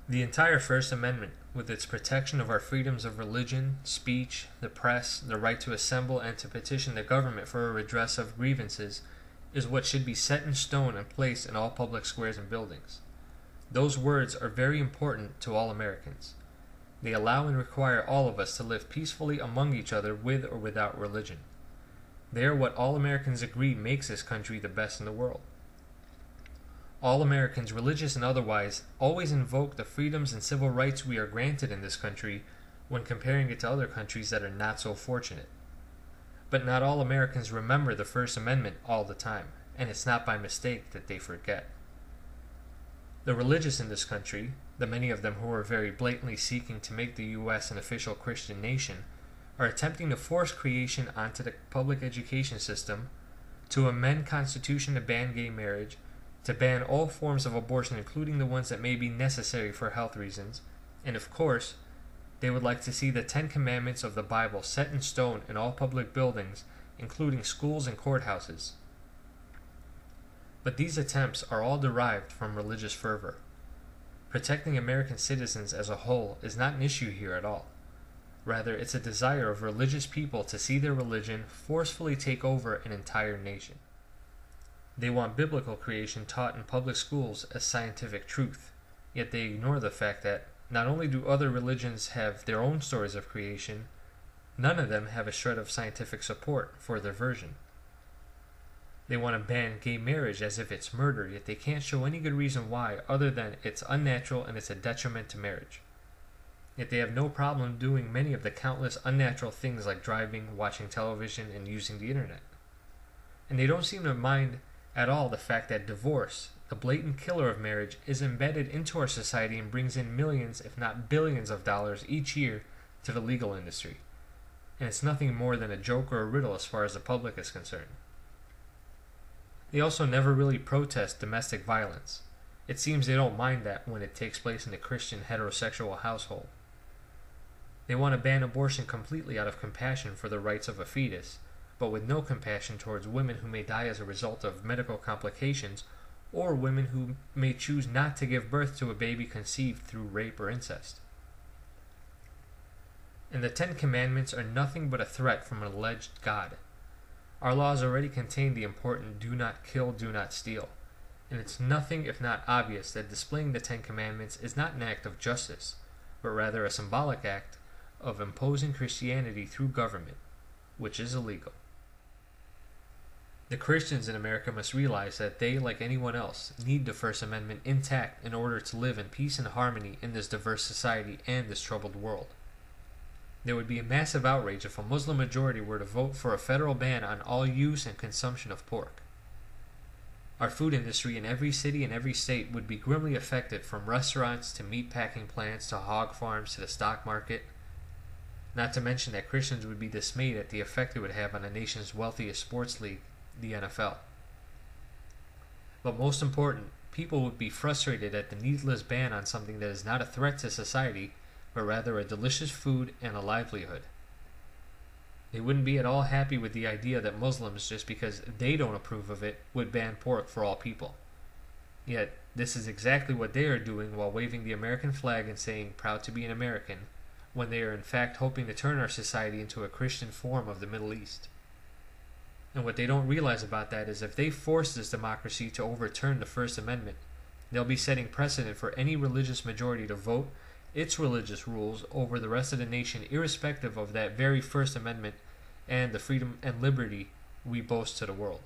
The entire First Amendment, with its protection of our freedoms of religion, speech, the press, the right to assemble and to petition the government for a redress of grievances, is what should be set in stone and placed in all public squares and buildings. Those words are very important to all Americans. They allow and require all of us to live peacefully among each other with or without religion. They are what all Americans agree makes this country the best in the world. All Americans, religious and otherwise, always invoke the freedoms and civil rights we are granted in this country when comparing it to other countries that are not so fortunate. But not all Americans remember the First Amendment all the time, and it's not by mistake that they forget. The religious in this country, the many of them who are very blatantly seeking to make the U.S. an official Christian nation, are attempting to force creation onto the public education system, to amend Constitution to ban gay marriage, to ban all forms of abortion including the ones that may be necessary for health reasons, and of course, they would like to see the 10 Commandments of the Bible set in stone in all public buildings, including schools and courthouses. But these attempts are all derived from religious fervor. Protecting American citizens as a whole is not an issue here at all. Rather, it's a desire of religious people to see their religion forcefully take over an entire nation. They want biblical creation taught in public schools as scientific truth, yet they ignore the fact that not only do other religions have their own stories of creation, none of them have a shred of scientific support for their version. They want to ban gay marriage as if it's murder, yet they can't show any good reason why other than it's unnatural and it's a detriment to marriage. Yet they have no problem doing many of the countless unnatural things like driving, watching television, and using the internet. And they don't seem to mind at all the fact that divorce, the blatant killer of marriage, is embedded into our society and brings in millions, if not billions of dollars each year to the legal industry. And it's nothing more than a joke or a riddle as far as the public is concerned. They also never really protest domestic violence. It seems they don't mind that when it takes place in a Christian heterosexual household. They want to ban abortion completely out of compassion for the rights of a fetus, but with no compassion towards women who may die as a result of medical complications, or women who may choose not to give birth to a baby conceived through rape or incest. And the 10 Commandments are nothing but a threat from an alleged God. Our laws already contain the important do not kill, do not steal, and it's nothing if not obvious that displaying the 10 Commandments is not an act of justice, but rather a symbolic act of imposing Christianity through government, which is illegal. The Christians in America must realize that they, like anyone else, need the First Amendment intact in order to live in peace and harmony in this diverse society and this troubled world. There would be a massive outrage if a Muslim majority were to vote for a federal ban on all use and consumption of pork. Our food industry in every city and every state would be grimly affected, from restaurants to meat packing plants to hog farms to the stock market. Not to mention that Christians would be dismayed at the effect it would have on the nation's wealthiest sports league, the NFL. But most important, people would be frustrated at the needless ban on something that is not a threat to society, but rather a delicious food and a livelihood. They wouldn't be at all happy with the idea that Muslims, just because they don't approve of it, would ban pork for all people. Yet, this is exactly what they are doing while waving the American flag and saying, "Proud to be an American," when they are in fact hoping to turn our society into a Christian form of the Middle East. And what they don't realize about that is if they force this democracy to overturn the First Amendment, they'll be setting precedent for any religious majority to vote its religious rules over the rest of the nation, irrespective of that very First Amendment and the freedom and liberty we boast to the world.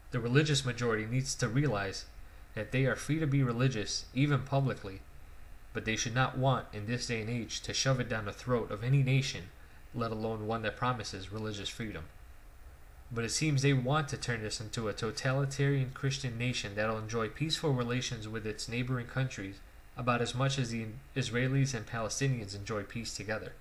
The religious majority needs to realize that they are free to be religious, even publicly, but they should not want, in this day and age, to shove it down the throat of any nation, let alone one that promises religious freedom. But it seems they want to turn this into a totalitarian Christian nation that'll enjoy peaceful relations with its neighboring countries about as much as the Israelis and Palestinians enjoy peace together.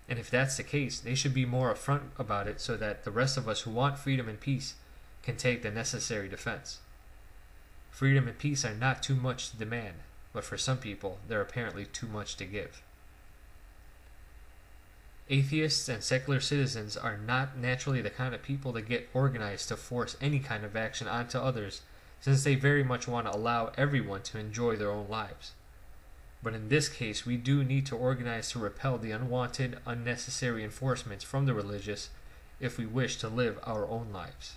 And if that's the case, they should be more upfront about it so that the rest of us who want freedom and peace can take the necessary defense. Freedom and peace are not too much to demand, but for some people, they're apparently too much to give. Atheists and secular citizens are not naturally the kind of people that get organized to force any kind of action onto others since they very much want to allow everyone to enjoy their own lives. But in this case, we do need to organize to repel the unwanted, unnecessary enforcements from the religious if we wish to live our own lives.